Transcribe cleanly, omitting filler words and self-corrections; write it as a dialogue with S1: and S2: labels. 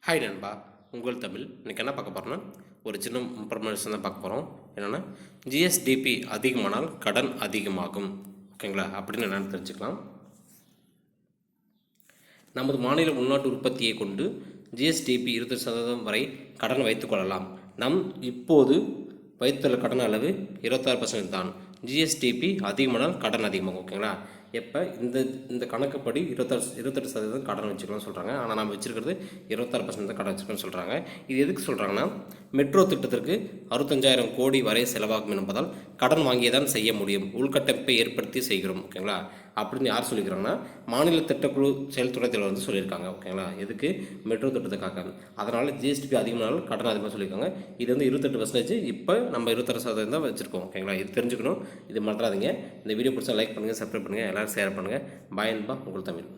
S1: Hi நண்பா, உங்கள் தமிழ். இன்றைக்கி என்ன பார்க்க போகிறோன்னா ஒரு சின்ன இன்ஃபர்மேஷன் தான் பார்க்க போகிறோம். என்னென்னா ஜிஎஸ்டிபி அதிகமானால் கடன் அதிகமாகும். ஓகேங்களா? அப்படின்னு என்னென்னு தெரிஞ்சுக்கலாம். நமது மாநில உள்நாட்டு உற்பத்தியை கொண்டு ஜிஎஸ்டிபி 20% வரை கடன் வைத்துக்கொள்ளலாம். நம் இப்போது வைத்துள்ள கடன் அளவு 26% தான். ஜிஎஸ்டிபி அதிகமானால் கடன் அதிகமாகும். ஓகேங்களா? எப்போ இந்த கணக்குப்படி 28% கடன் வச்சுக்கலாம்னு சொல்கிறாங்க. ஆனால் நம்ம வச்சுருக்கிறது 26% தான் கடன் வச்சுக்கணும்னு சொல்கிறாங்க. இது எதுக்கு சொல்கிறாங்கன்னா, மெட்ரோ திட்டத்திற்கு 65,000 கோடி வரை செலவாகும் என்பதால் கடன் வாங்கியதான் செய்ய முடியும். உள்கட்டமைப்பை ஏற்படுத்தி செய்கிறோம். ஓகேங்களா? அப்படின்னு யார் சொல்லிக்கிறாங்கன்னா, மாநில திட்டக்குழு செயல்துறை தலைவர் சொல்லியிருக்காங்க. ஓகேங்களா? எதுக்கு? மெட்ரோ திட்டத்துக்காக. அதனால் ஜிஎஸ்டிபி அதிகமானாலும் கடன் அதிகமாக சொல்லியிருக்காங்க. இது 28%. இப்போ நம்ம 26% தான் வச்சுருக்கோம். ஓகேங்களா? இது தெரிஞ்சுக்கணும். இது மறந்துடாதீங்க. இந்த வீடியோ பிடிச்சா லைக் பண்ணுங்கள், சப்ஸ்கிரைப் பண்ணுங்கள், எல்லோரும் ஷேர் பண்ணுங்கள். பாய் நண்பா, உங்கள் தமிழ்.